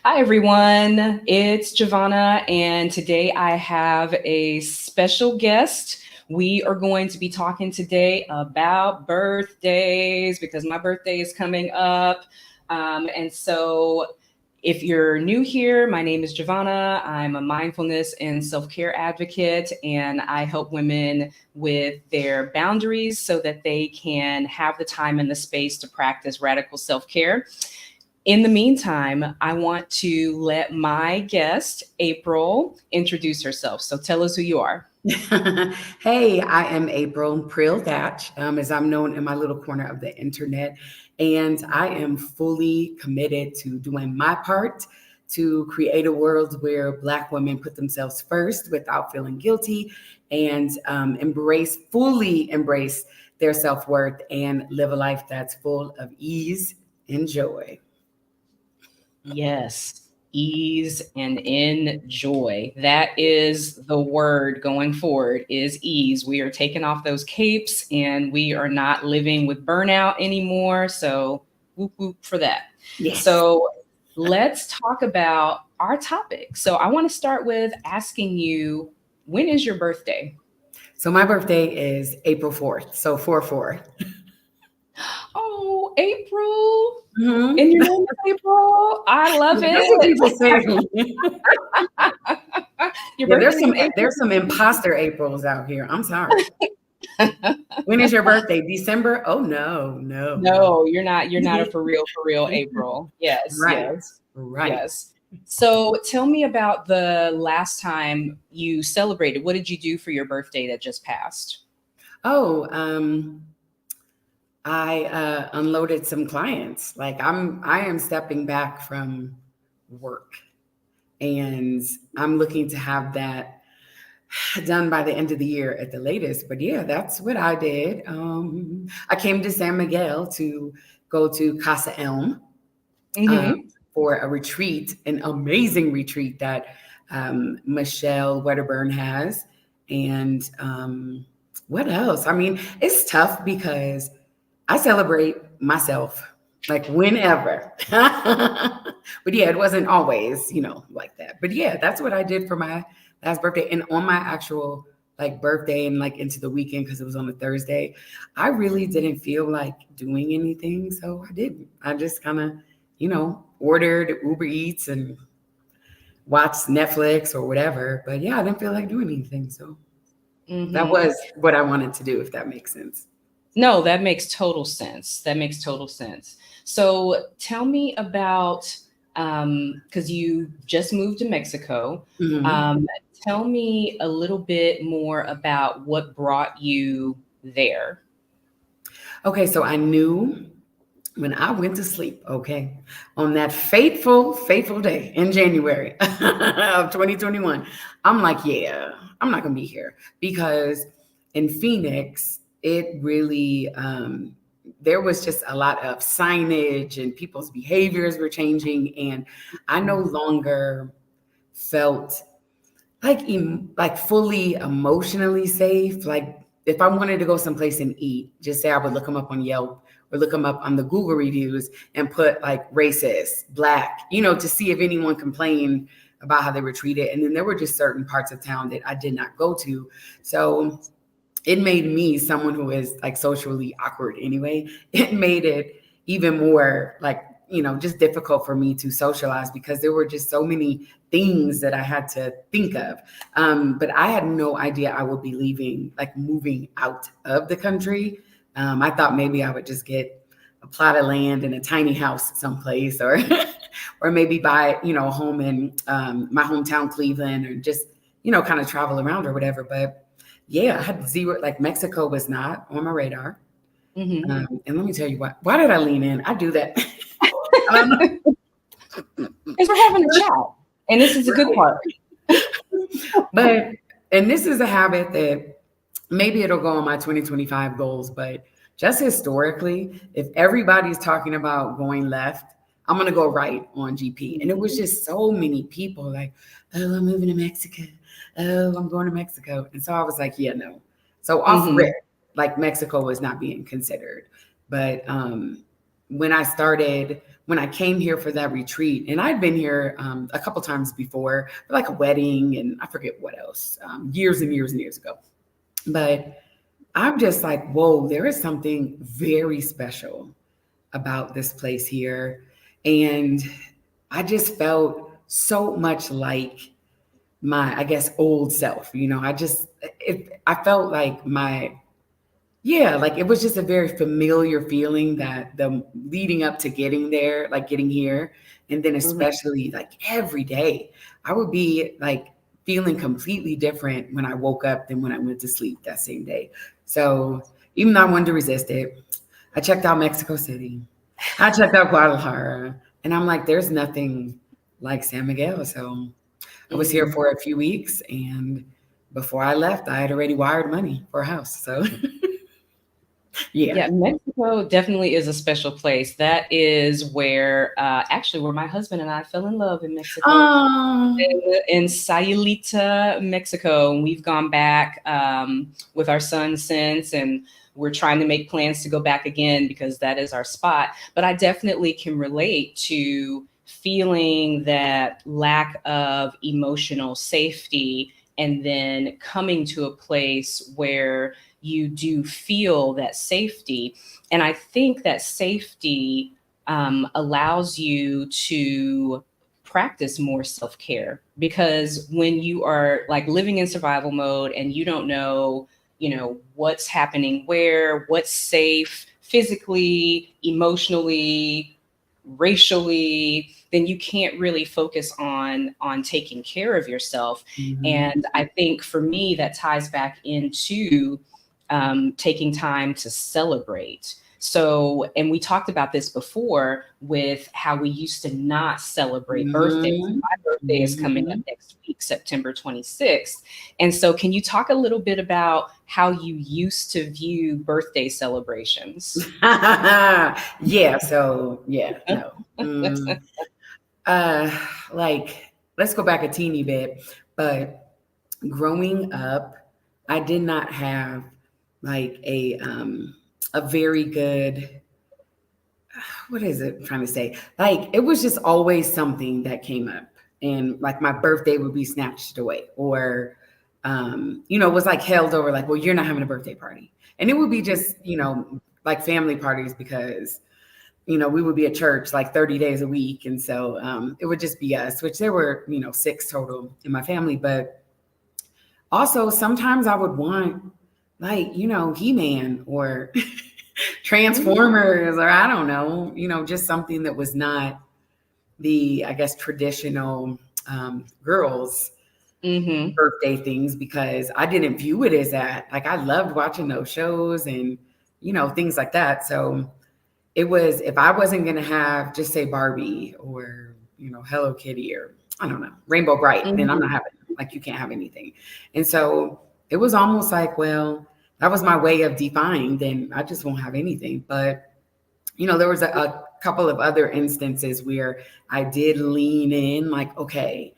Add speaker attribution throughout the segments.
Speaker 1: Hi, everyone. It's Giovanna, and today I have a special guest. We are going to be talking today about birthdays because my birthday is coming up. And so, if you're new here, my name is Giovanna. I'm a mindfulness and self care advocate, and I help women with their boundaries so that they can have the time and the space to practice radical self care. In the meantime, I want to let my guest, April, introduce herself. So tell us who you are.
Speaker 2: Hey, I am Apryl Thatch, as I'm known in my little corner of the internet. And I am fully committed to doing my part to create a world where Black women put themselves first without feeling guilty and fully embrace their self worth and live a life that's full of ease and joy.
Speaker 1: Yes, ease and enjoy. That is the word going forward is ease. We are taking off those capes and we are not living with burnout anymore. So whoop whoop for that.
Speaker 2: Yes.
Speaker 1: So let's talk about our topic. So I want to start with asking you, when is your birthday?
Speaker 2: So my birthday is April 4th. So 4-4.
Speaker 1: Oh, April. And
Speaker 2: Mm-hmm.
Speaker 1: your name is April. I love
Speaker 2: Yeah, that's what
Speaker 1: it.
Speaker 2: people say.
Speaker 1: Your
Speaker 2: Yeah,
Speaker 1: birthday is in
Speaker 2: there's
Speaker 1: April.
Speaker 2: some imposter Aprils out here. I'm sorry. When is your birthday? December? Oh no, no, no.
Speaker 1: No, you're not a for real April. Yes,
Speaker 2: Right,
Speaker 1: yes,
Speaker 2: right.
Speaker 1: yes. So tell me about the last time you celebrated. What did you do for your birthday that just passed?
Speaker 2: Oh, I unloaded some clients. I am stepping back from work, and I'm looking to have that done by the end of the year at the latest. But yeah, that's what I did. I came to San Miguel to go to Casa Elm um,
Speaker 1: Hmm.
Speaker 2: for a retreat, an amazing retreat that Michelle Wedderburn has. And what else? I mean, it's tough because I celebrate myself like whenever. But yeah, it wasn't always, like that. But yeah, that's what I did for my last birthday. And on my actual like birthday and like into the weekend, because it was on a Thursday, I really didn't feel like doing anything. So I didn't. I just kind of, ordered Uber Eats and watched Netflix or whatever. But yeah, I didn't feel like doing anything. So that
Speaker 1: Hmm.
Speaker 2: was what I wanted to do, if that makes sense.
Speaker 1: No, that makes total sense. That makes total sense. So tell me about because you just moved to Mexico.
Speaker 2: Mhm.
Speaker 1: Um, Tell me a little bit more about what brought you there.
Speaker 2: Okay, so I knew when I went to sleep, okay, on that fateful, fateful day in January of 2021, I'm like, yeah, I'm not gonna be here because in Phoenix, it really, there was just a lot of signage and people's behaviors were changing, and I no longer felt like fully emotionally safe. Like if I wanted to go someplace and eat, just say I would look them up on Yelp or look them up on the Google reviews and put like racist, black, to see if anyone complained about how they were treated. And then there were just certain parts of town that I did not go to. So it made me someone who is like socially awkward anyway. It made it even more like, just difficult for me to socialize because there were just so many things that I had to think of. But I had no idea I would be leaving, like moving out of the country. I thought maybe I would just get a plot of land and a tiny house someplace, or or maybe buy, a home in my hometown, Cleveland, or just, kind of travel around or whatever. But yeah, I had zero, like Mexico was not on my radar.
Speaker 1: Hmm.
Speaker 2: And let me tell you what, why did I lean in? I do that. I don't know.
Speaker 1: Because we're having a chat, and this is a good
Speaker 2: Right.
Speaker 1: part.
Speaker 2: But, and this is a habit that maybe it'll go on my 2025 goals, but just historically, if everybody's talking about going left, I'm going to go right on GP. And it was just so many people like, oh, I'm moving to Mexico. Oh, I'm going to Mexico. And so I was like, yeah, no. So off rip,
Speaker 1: Hmm.
Speaker 2: like Mexico was not being considered. But when I came here for that retreat, and I'd been here a couple times before, for like a wedding, and I forget what else, years and years and years ago. But I'm just like, whoa, there is something very special about this place here. And I just felt so much like my, I guess, old self. I felt like yeah, like it was just a very familiar feeling, that the leading up to getting there, like getting here, and then
Speaker 1: Mhm.
Speaker 2: especially like every day, I would be like feeling completely different when I woke up than when I went to sleep that same day. So even though I wanted to resist it, I checked out Mexico City, I checked out Guadalajara, and I'm like, there's nothing like San Miguel. So I was here
Speaker 1: Mhm.
Speaker 2: for a few weeks, and before I left, I had already wired money for a house. So yeah.
Speaker 1: Yeah, Mexico definitely is a special place. That is where, actually, where my husband and I fell in love in Mexico,
Speaker 2: Um,
Speaker 1: in Sayulita, Mexico. And we've gone back with our son since, and we're trying to make plans to go back again because that is our spot. But I definitely can relate to feeling that lack of emotional safety and then coming to a place where you do feel that safety. And I think that safety allows you to practice more self care, because when you are like living in survival mode and you don't know, what's happening where, what's safe physically, emotionally, racially, then you can't really focus on taking care of yourself.
Speaker 2: mhm.
Speaker 1: And I think for me that ties back into taking time to celebrate. So, and we talked about this before with how we used to not celebrate birthdays.
Speaker 2: Mhm.
Speaker 1: My birthday is coming up
Speaker 2: Mhm.
Speaker 1: next week, September 26th. And so, can you talk a little bit about how you used to view birthday celebrations?
Speaker 2: Yeah, so yeah, no. Mm, uh, like, let's go back a teeny bit, but growing up, I did not have like a very good, what is it I'm trying to say? Like, it was just always something that came up, and like my birthday would be snatched away, or it was like held over, like, well, you're not having a birthday party. And it would be just, like family parties, because we would be at church like 30 days a week. And so it would just be us, which there were, six total in my family. But also sometimes I would want, like, He-Man, or Transformers, or I don't know, just something that was not the, I guess, traditional girls'
Speaker 1: Mm-hmm.
Speaker 2: birthday things, because I didn't view it as that. Like, I loved watching those shows and, things like that. So it was, if I wasn't going to have, just say, Barbie, or, Hello Kitty, or I don't know, Rainbow Bright, then I'm
Speaker 1: Mm-hmm.
Speaker 2: not having, like, you can't have anything. And so it was almost like, well, that was my way of defying, then I just won't have anything. But, there was a couple of other instances where I did lean in, like, okay,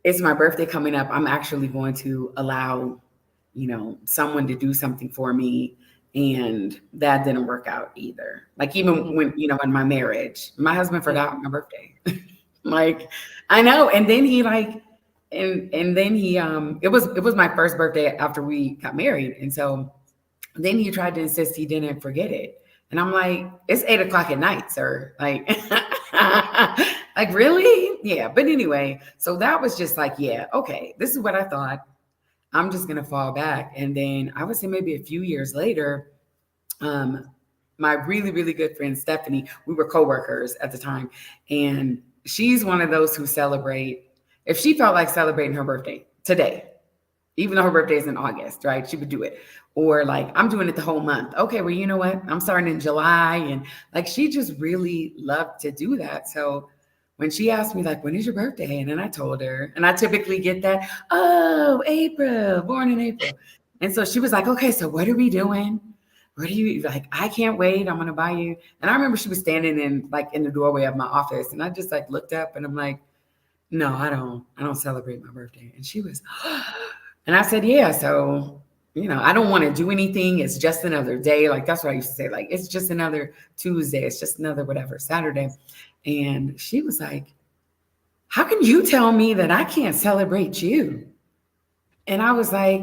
Speaker 2: it's my birthday coming up. I'm actually going to allow, someone to do something for me. And that didn't work out either. Like, even
Speaker 1: Mm-hmm.
Speaker 2: when, in my marriage, my husband forgot my birthday. Like, I know. And then he like, and then he, it was my first birthday after we got married. And so then he tried to insist he didn't forget it. And I'm like, it's 8 o'clock at night, sir. Like, like, really? Yeah. But anyway, so that was just like, yeah, okay, this is what I thought. I'm just gonna fall back. And then I would say maybe a few years later, um, my really, really good friend Stephanie, we were coworkers at the time, and she's one of those who celebrate. If she felt like celebrating her birthday today, even though her birthday is in August, right? She would do it. Or like, I'm doing it the whole month. Okay, well, you know what? I'm starting in July. And like, she just really loved to do that. So when she asked me, like, when is your birthday? And then I told her, and I typically get that, oh, April, born in April. And so she was like, okay, so what are we doing? What are you like? I can't wait. I'm gonna buy you. And I remember she was standing in the doorway of my office, and I just like looked up, and I'm like, no, I don't celebrate my birthday. And she was, and I said, yeah. So, I don't want to do anything. It's just another day. Like, that's what I used to say. Like, it's just another Tuesday. It's just another whatever, Saturday. And she was like, how can you tell me that I can't celebrate you? And I was like,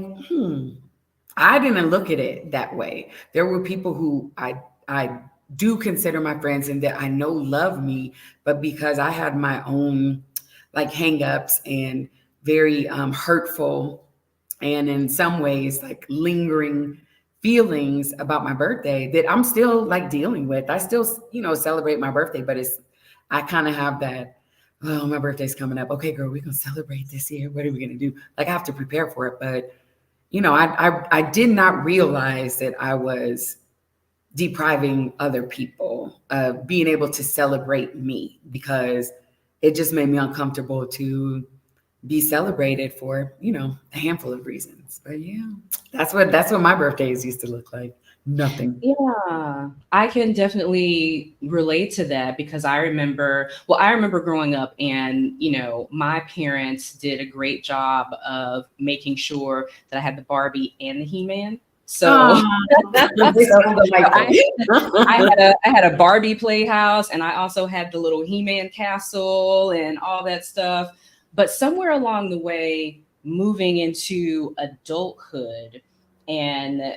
Speaker 2: I didn't look at it that way. There were people who I do consider my friends and that I know love me, but because I had my own like hangups and very hurtful and in some ways like lingering feelings about my birthday that I'm still like dealing with. I still, celebrate my birthday, but I kind of have that, oh, my birthday's coming up. Okay, girl, we're going to celebrate this year. What are we going to do? Like, I have to prepare for it. But, I did not realize that I was depriving other people of being able to celebrate me, because it just made me uncomfortable to be celebrated for, a handful of reasons. But yeah, that's what my birthdays used to look like. Nothing.
Speaker 1: Yeah, I can definitely relate to that because I remember growing up and, my parents did a great job of making sure that I had the Barbie and the He-Man. So,
Speaker 2: They sound
Speaker 1: I had a Barbie playhouse and I also had the little He-Man castle and all that stuff. But somewhere along the way, moving into adulthood and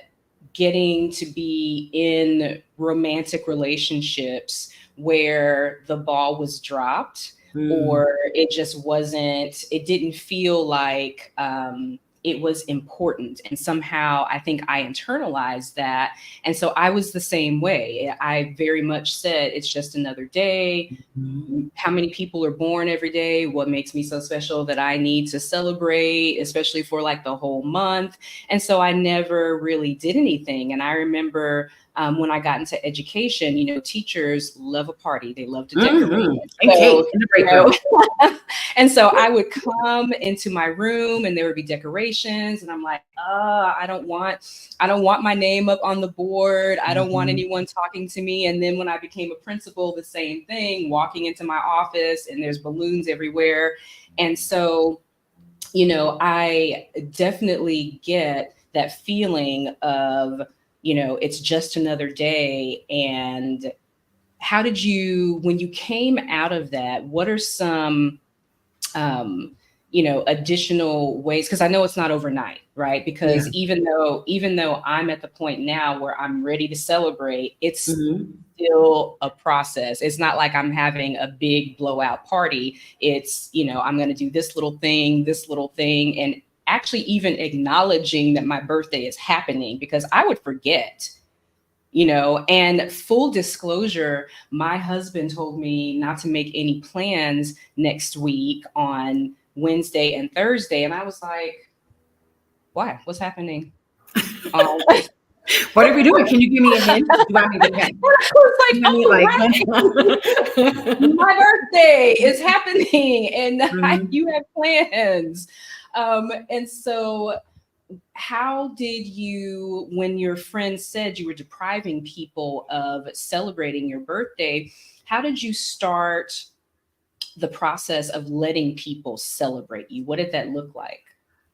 Speaker 1: getting to be in romantic relationships where the ball was dropped or it didn't feel like it was important. And somehow I think I internalized that. And so I was the same way. I very much said, it's just another day. How many people are born every day? What makes me so special that I need to celebrate, especially for like the whole month? And so I never really did anything. And I remember when I got into education, teachers love a party. They love to decorate.
Speaker 2: And cake in the break room.
Speaker 1: And so I would come into my room and there would be decorations. And I'm like, I don't want my name up on the board. I don't want anyone talking to me. And then when I became a principal, the same thing, walking into my office and there's balloons everywhere. And so, I definitely get that feeling of, it's just another day. And how did you, when you came out of that, what are some, additional ways? Because I know it's not overnight, right? Because even though I'm at the point now where I'm ready to celebrate, it's still a process. It's not like I'm having a big blowout party. It's, I'm going to do this little thing, and actually even acknowledging that my birthday is happening, because I would forget. And full disclosure, my husband told me not to make any plans next week on Wednesday and Thursday. And I was like, why? What's happening?
Speaker 2: What are we doing? Can you give me a hint? Do I need a hint?
Speaker 1: My birthday is happening and you have plans. And so how did you, when your friend said you were depriving people of celebrating your birthday, how did you start the process of letting people celebrate you? What did that look like?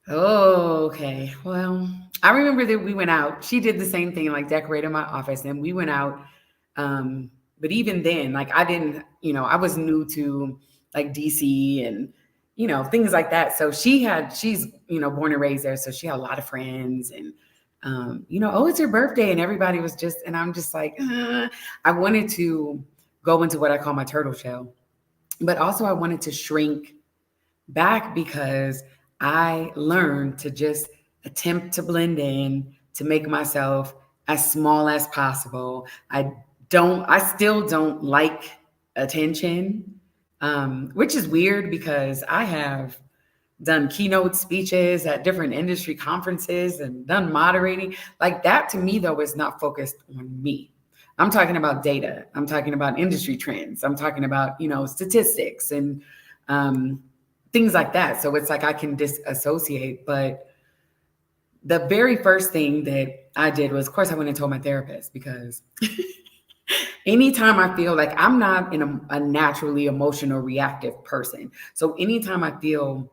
Speaker 2: Oh, okay. Well, I remember that we went out. She did the same thing, like decorated my office, and we went out. But even then, like I didn't, I was new to like DC and things like that. So she's born and raised there, so she had a lot of friends, and oh, it's your birthday, and everybody was just, and I'm just like, I wanted to go into what I call my turtle shell, but also I wanted to shrink back because I learned to just attempt to blend in, to make myself as small as possible. I still don't like attention, which is weird because I have done keynote speeches at different industry conferences and done moderating. Like that to me, though, is not focused on me. I'm talking about data. I'm talking about industry trends. I'm talking about, statistics and things like that. So it's like I can disassociate. But the very first thing that I did was, of course, I went and told my therapist, because anytime I feel like I'm not in a naturally emotional, reactive person. So anytime I feel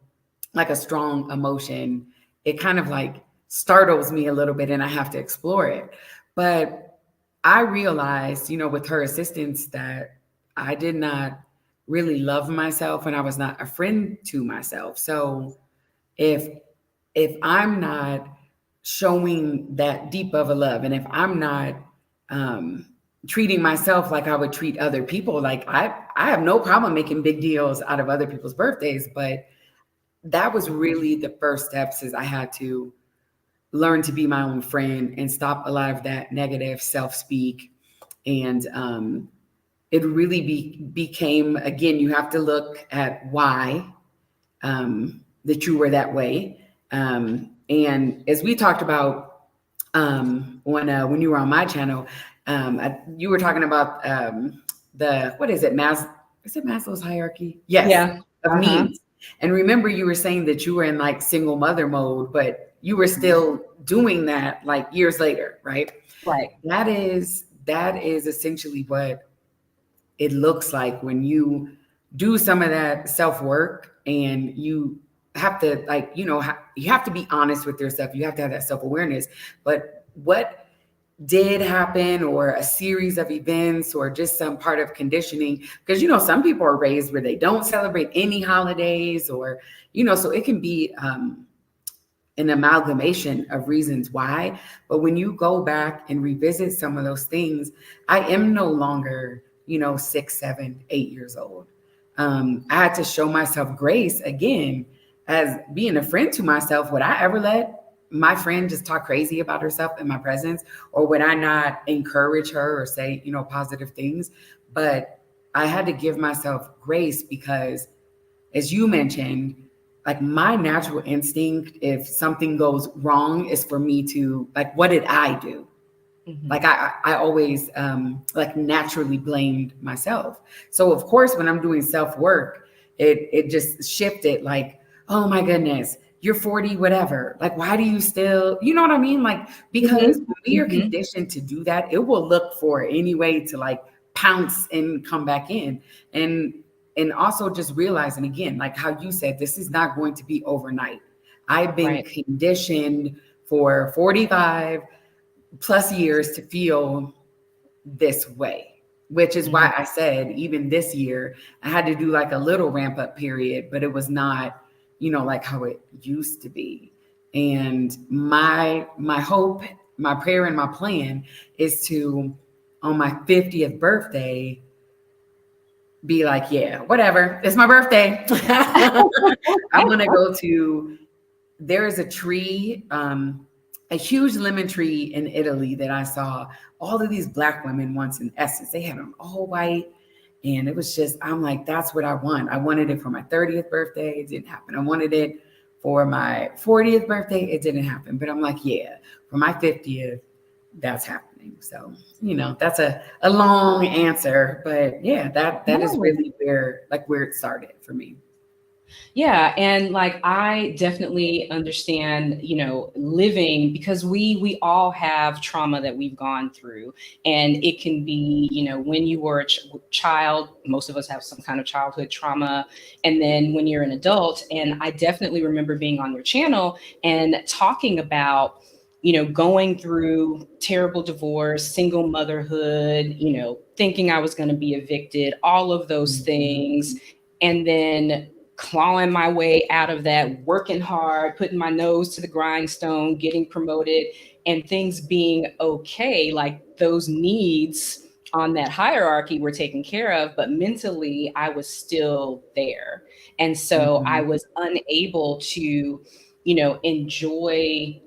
Speaker 2: like a strong emotion, it kind of like startles me a little bit and I have to explore it. But I realized, with her assistance that I did not really love myself and I was not a friend to myself. So if I'm not showing that deep of a love, and if I'm not um, treating myself like I would treat other people, like I have no problem making big deals out of other people's birthdays, but that was really the first steps is I had to learn to be my own friend and stop a lot of that negative self-speak. And it really became, again, you have to look at why that you were that way. And as we talked about when you were on my channel, you were talking about what is it, is it Maslow's hierarchy? Yes,
Speaker 1: Yeah.
Speaker 2: of needs. And remember, you were saying that you were in like single mother mode, but you were still doing that like years later, right?
Speaker 1: Right.
Speaker 2: That is essentially what it looks like when you do some of that self work, and you have to you have to be honest with yourself. You have to have that self awareness. But what did happen, or a series of events, or just some part of conditioning, because some people are raised where they don't celebrate any holidays, or so it can be an amalgamation of reasons why. But when you go back and revisit some of those things, I am no longer 6, 7, 8 years old. I had to show myself grace again as being a friend to myself. Would I ever let my friend just talk crazy about herself in my presence? Or would I not encourage her or say, positive things? But I had to give myself grace because, as you mentioned, like my natural instinct, if something goes wrong, is for me to like, what did I do? Mm-hmm. Like I always like naturally blamed myself. So of course, when I'm doing self-work, it just shifted like, oh my goodness, you're 40, whatever. Like, why do you still, you know what I mean? Like, because when we are conditioned to do that, it will look for any way to like pounce and come back in. And also just realizing, again, like how you said, this is not going to be overnight. I've been conditioned for 45 plus years to feel this way, which is why I said, even this year, I had to do like a little ramp up period, but it was not, like how it used to be. And my hope, my prayer, and my plan is to, on my 50th birthday, be like, yeah, whatever, it's my birthday. I'm gonna go to, there is a tree, a huge lemon tree in Italy that I saw all of these Black women once in Essence. They had them all white. And it was just, I'm like, that's what I want. I wanted it for my 30th birthday. It didn't happen. I wanted it for my 40th birthday. It didn't happen. But I'm like, yeah, for my 50th, that's happening. So, that's a long answer. But yeah, that is really where it started for me.
Speaker 1: Yeah. And like, I definitely understand, living, because we all have trauma that we've gone through. And it can be, when you were a child, most of us have some kind of childhood trauma. And then when you're an adult, and I definitely remember being on your channel and talking about, going through terrible divorce, single motherhood, thinking I was going to be evicted, all of those things. And then clawing my way out of that, working hard, putting my nose to the grindstone, getting promoted, and things being okay. Like, those needs on that hierarchy were taken care of, but mentally I was still there. And so I was unable to, enjoy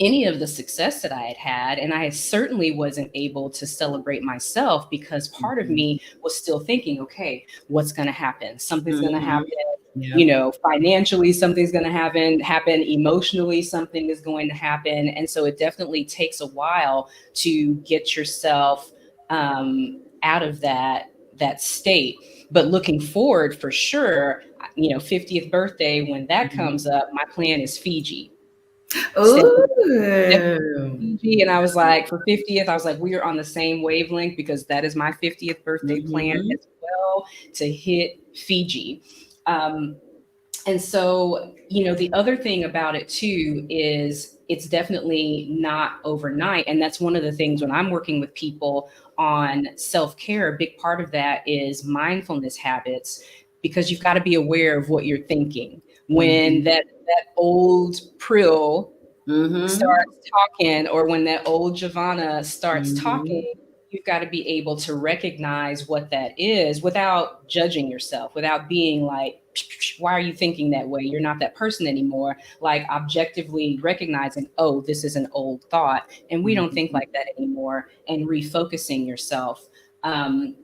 Speaker 1: any of the success that I had had. And I certainly wasn't able to celebrate myself, because part of me was still thinking, okay, what's going to happen? Something's going to happen. Yep. Financially, something's going to happen. Emotionally, something is going to happen. And so it definitely takes a while to get yourself out of that state. But looking forward, for sure, 50th birthday, when that comes up, my plan is Fiji. Fiji. And I was like, for 50th, I was like, we are on the same wavelength, because that is my 50th birthday plan as well, to hit Fiji. And so, the other thing about it too is it's definitely not overnight. And that's one of the things when I'm working with people on self care, a big part of that is mindfulness habits, because you've got to be aware of what you're thinking. When
Speaker 2: Mm-hmm.
Speaker 1: that old Prill
Speaker 2: Mm-hmm.
Speaker 1: starts talking, or when that old Giovanna starts
Speaker 2: Mm-hmm.
Speaker 1: talking, you've got to be able to recognize what that is without judging yourself, without being like, why are you thinking that way? You're not that person anymore. Like objectively recognizing, oh, this is an old thought, and we don't think
Speaker 2: Mm-hmm.
Speaker 1: like that anymore, and refocusing yourself. Um,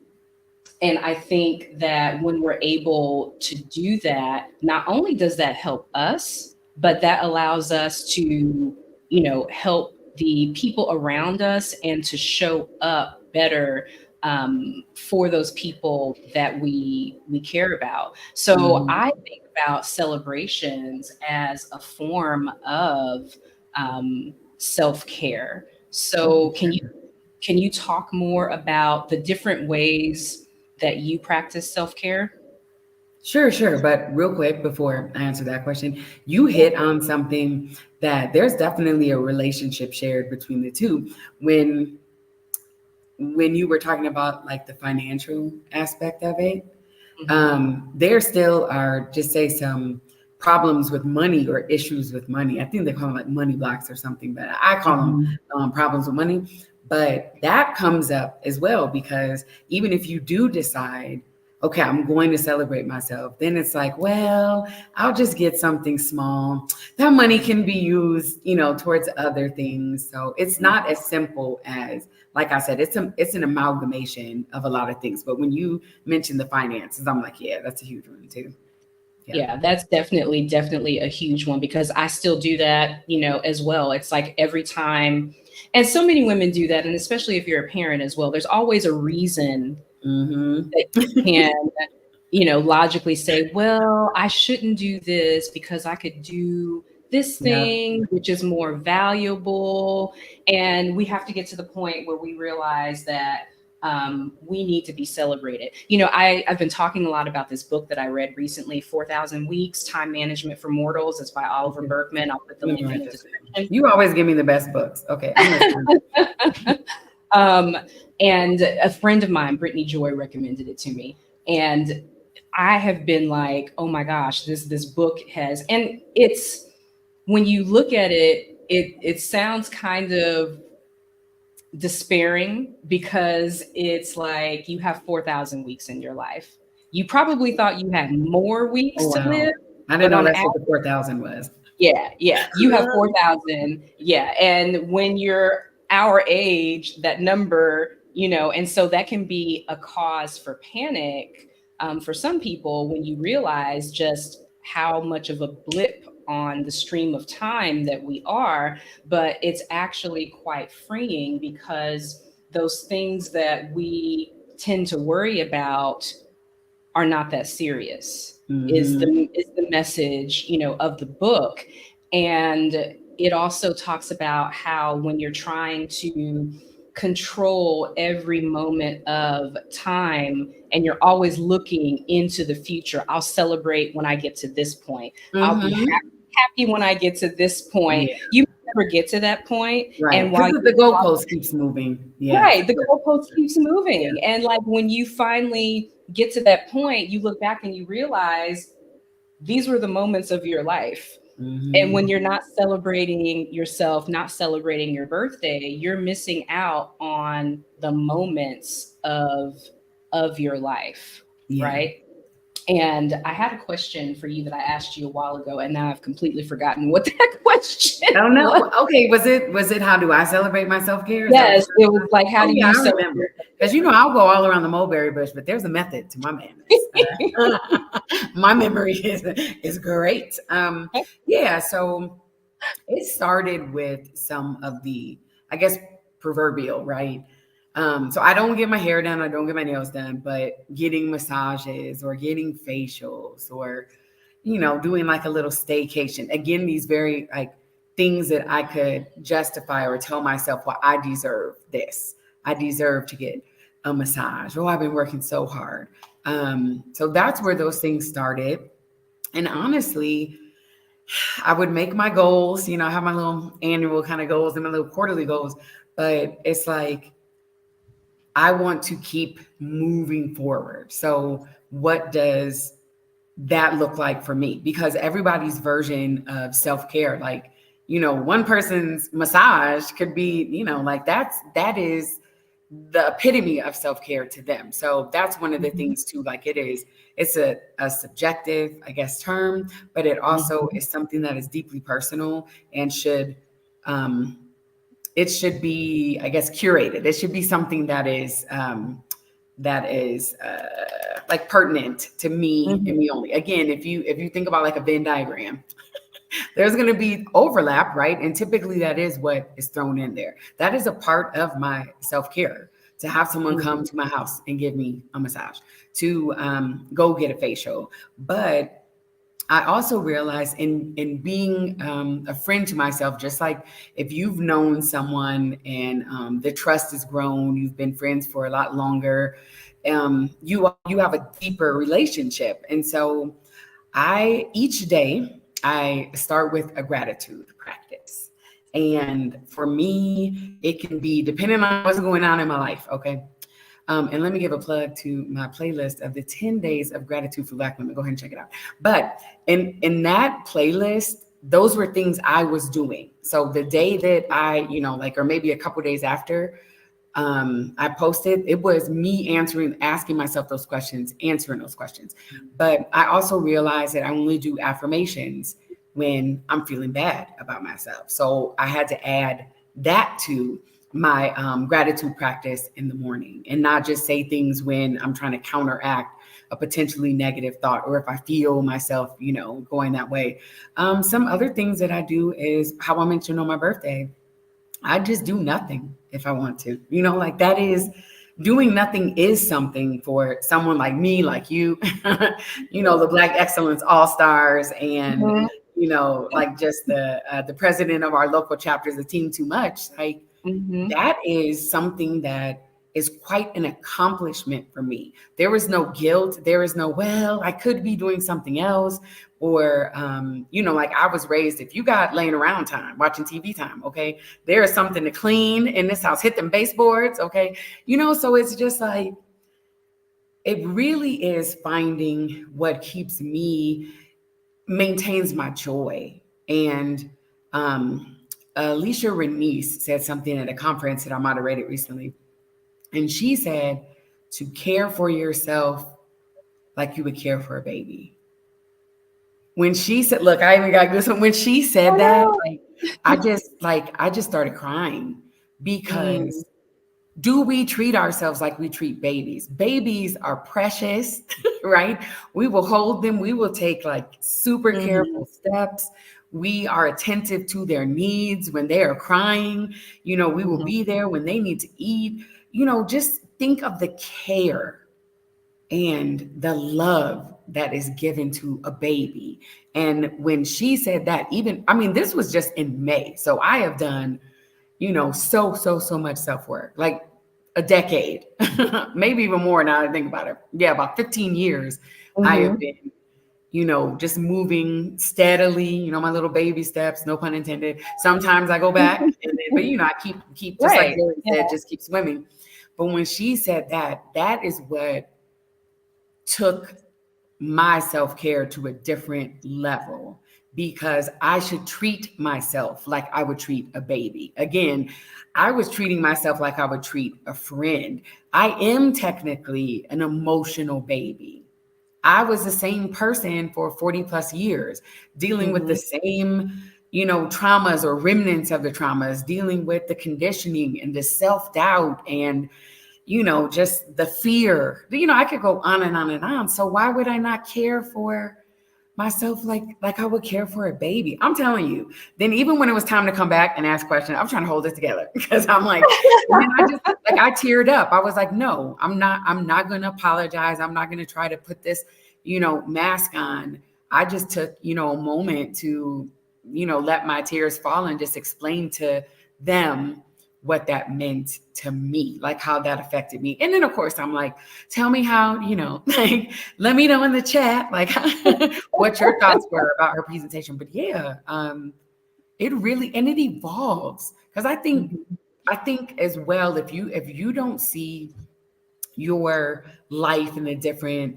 Speaker 1: and I think that when we're able to do that, not only does that help us, but that allows us to, help the people around us and to show up better for those people that we care about. So
Speaker 2: Mm-hmm.
Speaker 1: I think about celebrations as a form of self care. So can you talk more about the different ways that you practice self-care?
Speaker 2: Sure, sure. But real quick, before I answer that question, you hit on something that there's definitely a relationship shared between the two. When you were talking about like the financial aspect of it,
Speaker 1: Mhm.
Speaker 2: there still are, just say, some problems with money or issues with money. I think they call them like money blocks or something, but I call them
Speaker 1: Mhm.
Speaker 2: problems with money. But that comes up as well, because even if you do decide, okay, I'm going to celebrate myself, then it's like, well, I'll just get something small. That money can be used, towards other things. So it's not as simple as, like I said, it's an amalgamation of a lot of things. But when you mention the finances, I'm like, yeah, that's a huge one too. Yeah.
Speaker 1: Yeah, that's definitely a huge one, because I still do that, as well. It's like every time, and so many women do that, and especially if you're a parent as well, there's always a reason
Speaker 2: Mm-hmm.
Speaker 1: that you can, logically say, well, I shouldn't do this because I could do this
Speaker 2: Yep.
Speaker 1: thing, which is more valuable. And we have to get to the point where we realize that we need to be celebrated. I've been talking a lot about this book that I read recently, 4,000 Weeks, Time Management for Mortals. It's by Oliver
Speaker 2: Okay.
Speaker 1: Berkman. I'll put the
Speaker 2: Let me
Speaker 1: link in
Speaker 2: write
Speaker 1: the
Speaker 2: this down.
Speaker 1: description.
Speaker 2: You always give me the best books. Okay, I'm listening.
Speaker 1: um, and a friend of mine, Brittany Joy, recommended it to me. And I have been like, oh my gosh, this book has, and it's, when you look at it, it sounds kind of despairing, because it's like you have 4,000 weeks in your life. You probably thought you had more
Speaker 2: Oh
Speaker 1: weeks to
Speaker 2: wow,
Speaker 1: live,
Speaker 2: I didn't
Speaker 1: but
Speaker 2: know
Speaker 1: on
Speaker 2: that's what
Speaker 1: average,
Speaker 2: the 4,000 was.
Speaker 1: yeah, you have 4,000. Yeah. And when you're our age, that number, and so that can be a cause for panic for some people, when you realize just how much of a blip on the stream of time that we are. But it's actually quite freeing, because those things that we tend to worry about are not that serious,
Speaker 2: Mm-hmm.
Speaker 1: is the message, of the book. And it also talks about how when you're trying to control every moment of time, and you're always looking into the future, I'll celebrate when I get to this point, I'll be
Speaker 2: Mm-hmm.
Speaker 1: happy when I get to this point,
Speaker 2: Yeah.
Speaker 1: you never get to that point.
Speaker 2: Right.
Speaker 1: And
Speaker 2: Because
Speaker 1: while
Speaker 2: the
Speaker 1: you're
Speaker 2: goalpost keeps moving. Yeah.
Speaker 1: right, the goalpost keeps
Speaker 2: Yeah.
Speaker 1: moving. And like when you finally get to that point, you look back and you realize these were the moments of your life. And
Speaker 2: Mm-hmm.
Speaker 1: when you're not celebrating yourself, not celebrating your birthday, you're missing out on the moments of your life,
Speaker 2: Yeah.
Speaker 1: right? And I had a question for you that I asked you a while ago, and now I've completely forgotten what that question
Speaker 2: I don't
Speaker 1: was.
Speaker 2: know. Okay, was it how do I celebrate my self-care? Is that what
Speaker 1: Yes, it was like, how
Speaker 2: Oh
Speaker 1: do
Speaker 2: yeah,
Speaker 1: you
Speaker 2: I remember.
Speaker 1: celebrate
Speaker 2: Because I'll go all around the mulberry bush, but there's a method to my madness. My memory is great. Yeah, so it started with some of the, I guess, proverbial, right? So I don't get my hair done, I don't get my nails done, but getting massages or getting facials or doing like a little staycation. Again, these very like things that I could justify or tell myself, well, I deserve this. I deserve to get a massage. Oh, I've been working so hard. So that's where those things started. And honestly, I would make my goals, I have my little annual kind of goals and my little quarterly goals, but it's like I want to keep moving forward. So what does that look like for me? Because everybody's version of self-care, like, one person's massage could be, like that is the epitome of self-care to them. So that's one of the
Speaker 1: Mhm.
Speaker 2: things too, like it's a subjective, I guess, term, but it also
Speaker 1: Mhm.
Speaker 2: is something that is deeply personal and um, it should be, I guess, curated. It should be something that is like pertinent to me and
Speaker 1: Mhm.
Speaker 2: me only. Again, if you think about like a Venn diagram, there's going to be overlap, right? And typically that is what is thrown in there. That is a part of my self-care, to have someone come
Speaker 1: Mhm.
Speaker 2: to my house and give me a massage, to go get a facial. But I also realized in being a friend to myself, just like if you've known someone and the trust has grown, you've been friends for a lot longer, you have a deeper relationship. And so each day I start with a gratitude practice. And for me, it can be depending on what's going on in my life. Okay. And let me give a plug to my playlist of the 10 days of gratitude for Black women. Go ahead and check it out. But in that playlist, those were things I was doing. So the day that or maybe a couple days after, I posted, it was me asking myself those questions, answering those questions. But I also realized that I only do affirmations when I'm feeling bad about myself. So I had to add that to my gratitude practice in the morning, and not just say things when I'm trying to counteract a potentially negative thought, or if I feel myself, going that way. Some other things that I do is how I mentioned on my birthday. I just do nothing if I want to. Like that is doing nothing is something for someone like me, like you, the Black Excellence All Stars, and
Speaker 1: Mhm.
Speaker 2: like just the president of our local chapters, the Team Too Much. Like
Speaker 1: Mhm.
Speaker 2: that is something that is quite an accomplishment for me. There is no guilt. There is no, well, I could be doing something else. Or, like I was raised, if you got laying around time, watching TV time, okay, there is something to clean in this house, hit them baseboards, okay. So it's just like, it really is finding what keeps me, maintains my joy. And Alicia Renice said something at a conference that I moderated recently. And she said to care for yourself like you would care for a baby. When she said, look, I even got this one. When she
Speaker 1: I
Speaker 2: said that,
Speaker 1: know.
Speaker 2: I just started crying,
Speaker 1: Mm.
Speaker 2: because do we treat ourselves like we treat babies? Babies are precious, right? We will hold them. We will take like super
Speaker 1: Mhm.
Speaker 2: careful steps. We are attentive to their needs when they are crying. We will
Speaker 1: Mhm.
Speaker 2: be there when they need to eat. Just think of the care and the love that is given to a baby. And when she said that, this was just in May. So I have done, so much self work, like a decade, maybe even more now that I think about it. Yeah, about 15 years I have
Speaker 1: Mhm.
Speaker 2: been, just moving steadily, my little baby steps, no pun intended. Sometimes I go back, but I keep just like
Speaker 1: Right.
Speaker 2: Gary
Speaker 1: Yeah.
Speaker 2: said, just keep swimming. But when she said that, that is what took my self care to a different level, because I should treat myself like I would treat a baby. Again, I was treating myself like I would treat a friend. I am technically an emotional baby. I was the same person for 40 plus years, dealing with the
Speaker 1: Mhm.
Speaker 2: same, traumas or remnants of the traumas, dealing with the conditioning and the self doubt and just the fear. I could go on and on and on. So why would I not care for myself like I would care for a baby? I'm telling you. Then even when it was time to come back and ask questions, I'm trying to hold it together because I'm like, and then I teared up. I was like, no, I'm not gonna apologize. I'm not gonna try to put this, mask on. I just took, a moment to, let my tears fall and just explain to them what that meant to me, like how that affected me. And then of course I'm like, tell me how, like, let me know in the chat, like what your thoughts were about her presentation. But yeah, it really, and it evolves. Because I think as well, if you don't see your life and the different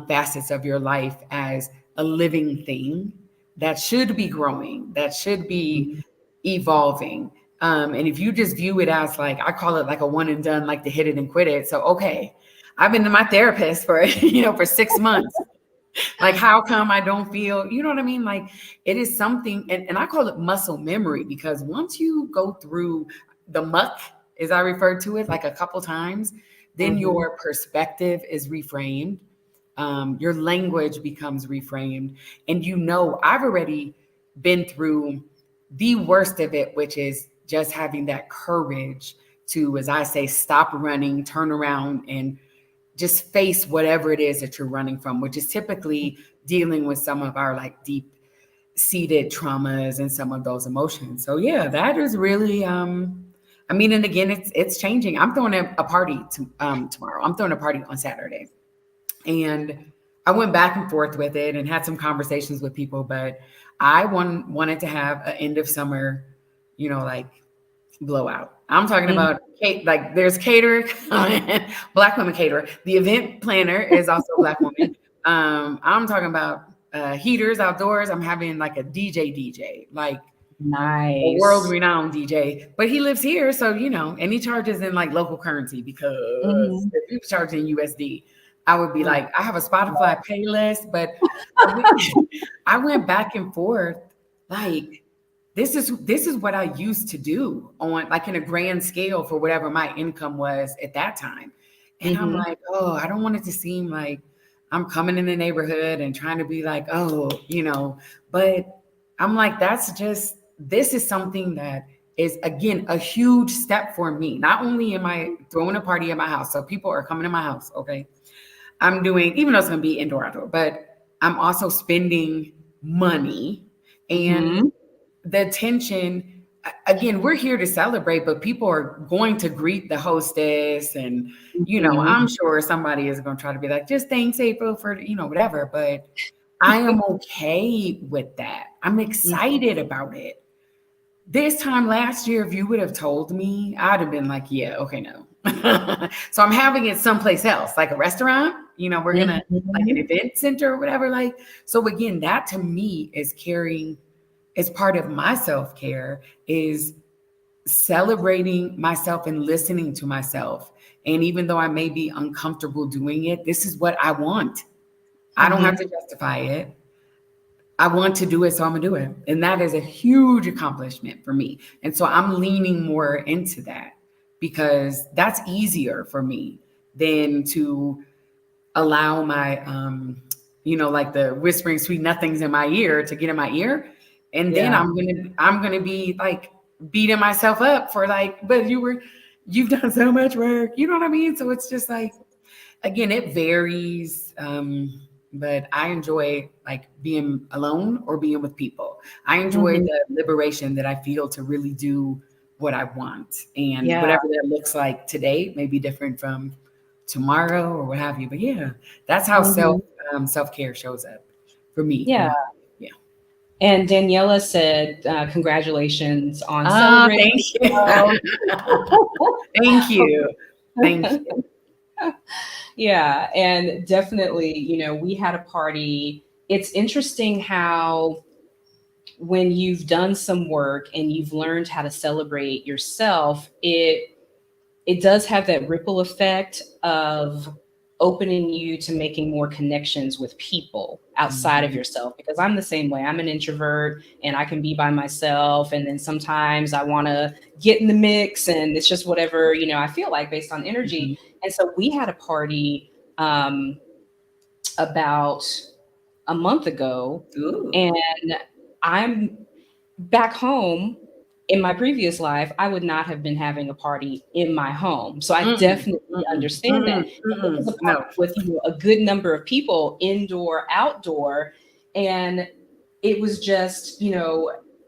Speaker 2: facets of your life as a living thing that should be growing, that should be evolving. And if you just view it as like, I call it like a one and done, like to hit it and quit it. So, okay, I've been to my therapist for, for 6 months. Like, how come I don't feel, you know what I mean? Like, it is something, and I call it muscle memory, because once you go through the muck, as I refer to it, like a couple times, then your perspective is reframed. Your language becomes reframed. And I've already been through the worst of it, which is just having that courage to, as I say, stop running, turn around, and just face whatever it is that you're running from, which is typically dealing with some of our like deep seated traumas and some of those emotions. So yeah, that is really, and again, it's changing. I'm throwing a party tomorrow. I'm throwing a party on Saturday. And I went back and forth with it and had some conversations with people, but I wanted to have an end of summer, like blowout. I'm talking about like there's caterer, Black women caterer. The event planner is also a Black woman. I'm talking about heaters outdoors. I'm having like a DJ, like
Speaker 1: nice,
Speaker 2: a world renowned DJ, but he lives here, so and he charges in like local currency, because if he was charging in USD, I would be like, I have a Spotify playlist, but I went back and forth like, this is what I used to do on like in a grand scale for whatever my income was at that time. And I'm like, oh, I don't want it to seem like I'm coming in the neighborhood and trying to be like, oh, but I'm like, this is something that is, again, a huge step for me. Not only am I throwing a party at my house, so people are coming to my house, okay? I'm doing, even though it's going to be indoor, outdoor, but I'm also spending money and the attention. Again, we're here to celebrate, but people are going to greet the hostess, and I'm sure somebody is going to try to be like, just thanks, April, for whatever. But I am okay with that. I'm excited about it. This time last year, if you would have told me, I'd have been like, yeah, okay, no. So I'm having it someplace else, like a restaurant. We're gonna like an event center or whatever. Like, so again, that to me is part of my self-care, is celebrating myself and listening to myself. And even though I may be uncomfortable doing it, this is what I want. I don't have to justify it. I want to do it, so I'm gonna do it. And that is a huge accomplishment for me. And so I'm leaning more into that, because that's easier for me than to allow my, like the whispering sweet nothings in my ear to get in my ear. And then I'm gonna be like beating myself up for like, but you've done so much work, you know what I mean? So it's just like, again, it varies. But I enjoy like being alone or being with people. I enjoy the liberation that I feel to really do what I want. And whatever that looks like today may be different from tomorrow or what have you. But yeah, that's how self-care shows up for me.
Speaker 1: Yeah.
Speaker 2: Yeah.
Speaker 1: And Daniela said, congratulations on celebrating.
Speaker 2: Thank you. Thank you.
Speaker 1: Yeah. And definitely, we had a party. It's interesting how when you've done some work and you've learned how to celebrate yourself, it does have that ripple effect of opening you to making more connections with people outside of yourself. Because I'm the same way. I'm an introvert and I can be by myself. And then sometimes I want to get in the mix, and it's just whatever, I feel like based on energy. And so we had a party about a month ago.
Speaker 2: Ooh.
Speaker 1: And I'm back home. In my previous life, I would not have been having a party in my home. So I definitely understand that. It was a party with a good number of people, indoor, outdoor. And it was just,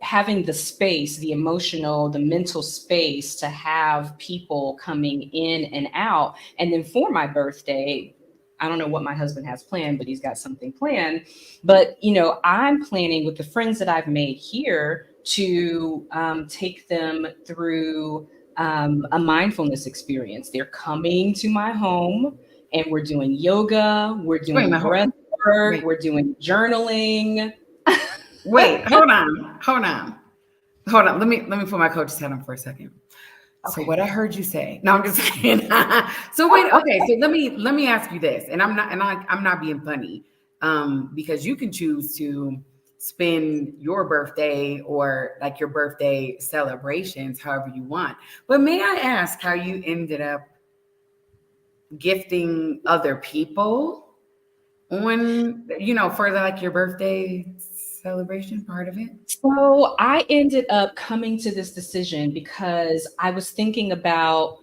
Speaker 1: having the space, the emotional, the mental space to have people coming in and out. And then for my birthday, I don't know what my husband has planned, but he's got something planned. But, I'm planning with the friends that I've made here to take them through a mindfulness experience. They're coming to my home and we're doing yoga, we're
Speaker 2: Wait,
Speaker 1: doing breath work,
Speaker 2: wait,
Speaker 1: we're doing journaling.
Speaker 2: wait, hold on, hold on. Let me put my coach's hat on for a second. So
Speaker 1: Okay.
Speaker 2: what I heard you say, no, I'm just saying. So wait, okay. So let me ask you this, and I'm not being funny, because you can choose to spend your birthday or like your birthday celebrations however you want. But may I ask how you ended up gifting other people on, for like your birthday celebration part of it?
Speaker 1: So I ended up coming to this decision because I was thinking about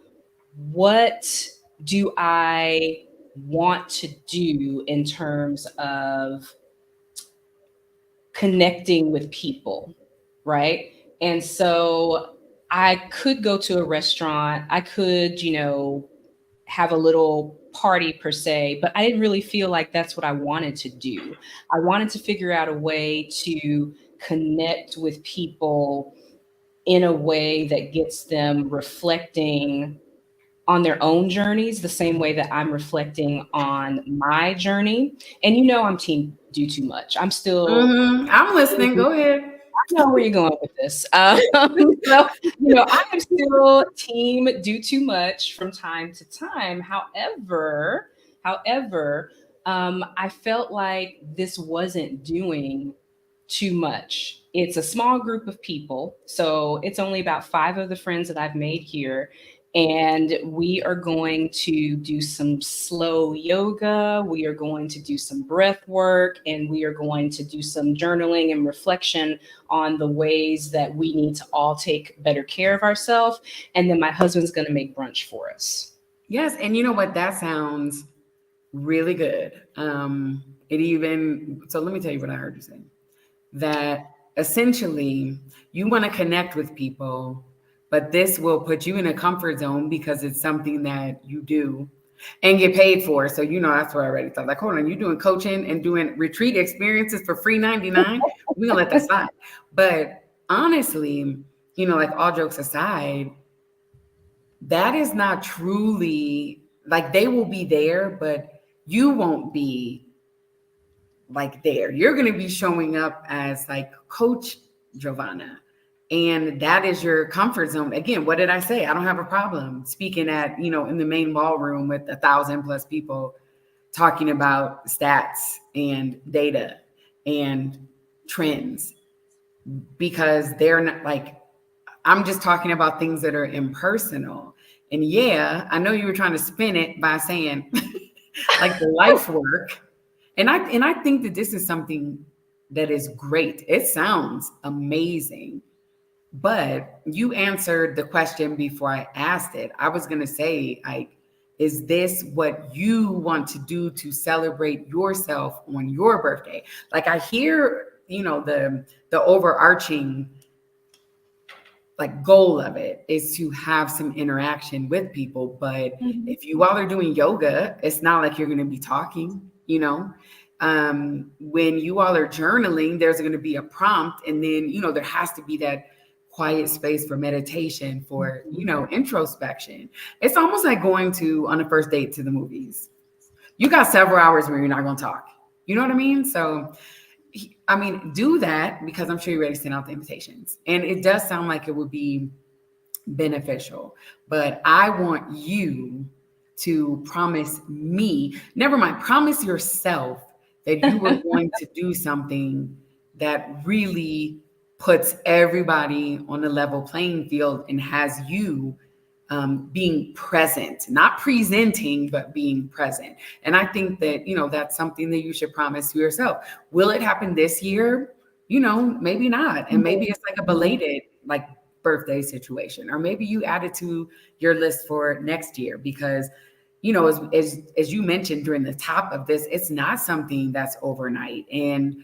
Speaker 1: what do I want to do in terms of connecting with people, right? And so I could go to a restaurant, I could, have a little party per se, but I didn't really feel like that's what I wanted to do. I wanted to figure out a way to connect with people in a way that gets them reflecting on their own journeys the same way that I'm reflecting on my journey. And I'm team do too much. I'm still
Speaker 2: I'm listening. Go ahead.
Speaker 1: I know where you're going with this. So, I am still team do too much from time to time. However, I felt like this wasn't doing too much. It's a small group of people. So it's only about five of the friends that I've made here. And we are going to do some slow yoga. We are going to do some breath work. And we are going to do some journaling and reflection on the ways that we need to all take better care of ourselves. And then my husband's going to make brunch for us.
Speaker 2: Yes, and you know what? That sounds really good. So let me tell you what I heard you say. That essentially you want to connect with people, but this will put you in a comfort zone because it's something that you do and get paid for. So that's where I already thought, like, hold on, you doing coaching and doing retreat experiences for free 99? We're gonna let that slide. But honestly, like all jokes aside, that is not truly like they will be there, but you won't be like there. You're going to be showing up as like Coach Giovanna. And that is your comfort zone. Again, what did I say? I don't have a problem speaking at, in the main ballroom with 1,000+ people talking about stats and data and trends, because they're not like, I'm just talking about things that are impersonal. And yeah, I know you were trying to spin it by saying like the life work. And I think that this is something that is great. It sounds amazing. But you answered the question before I asked it. I was going to say, like, is this what you want to do to celebrate yourself on your birthday? Like I hear, the overarching like goal of it is to have some interaction with people. But if you all are doing yoga, it's not like you're going to be talking, when you all are journaling, there's going to be a prompt. And then, there has to be that quiet space for meditation, for, introspection. It's almost like going on a first date to the movies. You got several hours where you're not going to talk. You know what I mean? So do that, because I'm sure you're ready to send out the invitations. And it does sound like it would be beneficial. But I want you to promise me, never mind, promise yourself that you were going to do something that really puts everybody on a level playing field and has you being present, not presenting, but being present. And I think that, that's something that you should promise to yourself. Will it happen this year? Maybe not. And maybe it's like a belated, like birthday situation, or maybe you add it to your list for next year, because, as you mentioned during the top of this, it's not something that's overnight. And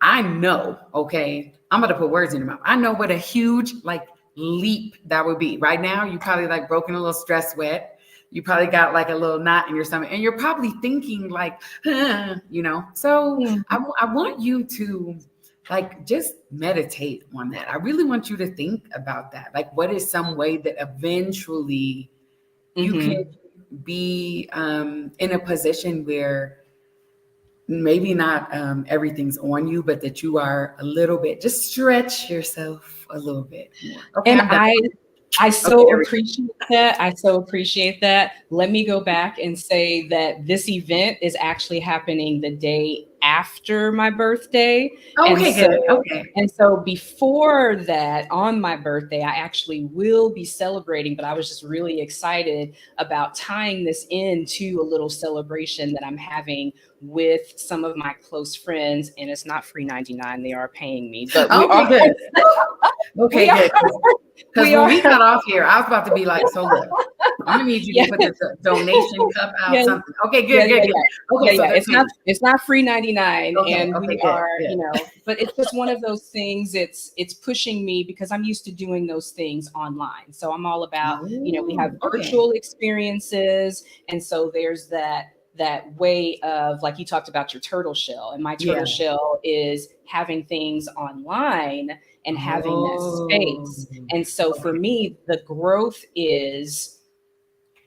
Speaker 2: I know, okay, I'm going to put words in your mouth. I know what a huge like leap that would be. Right now, you probably like broken a little stress sweat. You probably got like a little knot in your stomach, and you're probably thinking like, you know. So I want you to like just meditate on that. I really want you to think about that. Like, what is some way that eventually you can be in a position where maybe not everything's on you, but that you are a little bit, just stretch yourself a little bit more. Okay,
Speaker 1: And
Speaker 2: I'm done.
Speaker 1: I
Speaker 2: Okay,
Speaker 1: so
Speaker 2: there we go.
Speaker 1: appreciate that. I so appreciate that. Let me go back and say that this event is actually happening the day after my birthday. And
Speaker 2: Okay,
Speaker 1: so
Speaker 2: good. Okay.
Speaker 1: and so before that, on my birthday, I actually will be celebrating, but I was just really excited about tying this into a little celebration that I'm having with some of my close friends. And it's not free 99, they are paying me, but we
Speaker 2: Okay,
Speaker 1: are
Speaker 2: good. Okay,
Speaker 1: we are
Speaker 2: good. Because
Speaker 1: we
Speaker 2: when
Speaker 1: are
Speaker 2: we got off here, I was about to be like, so look, I'm gonna need you
Speaker 1: yeah.
Speaker 2: to put this donation cup out,
Speaker 1: Yeah,
Speaker 2: something. Okay,
Speaker 1: yeah,
Speaker 2: good,
Speaker 1: yeah,
Speaker 2: good,
Speaker 1: yeah,
Speaker 2: good.
Speaker 1: yeah,
Speaker 2: Okay, so
Speaker 1: yeah.
Speaker 2: they're paying.
Speaker 1: It's not free 99,
Speaker 2: Okay,
Speaker 1: and
Speaker 2: okay,
Speaker 1: we
Speaker 2: good,
Speaker 1: are,
Speaker 2: good.
Speaker 1: but it's just one of those things. It's pushing me because I'm used to doing those things online. So I'm all about, we have
Speaker 2: Oh, okay.
Speaker 1: virtual experiences, and so there's that way of, like, you talked about your turtle shell, and my turtle
Speaker 2: Yeah.
Speaker 1: shell is having things online and having that
Speaker 2: Oh,
Speaker 1: space. And so for
Speaker 2: okay.
Speaker 1: me, the growth is,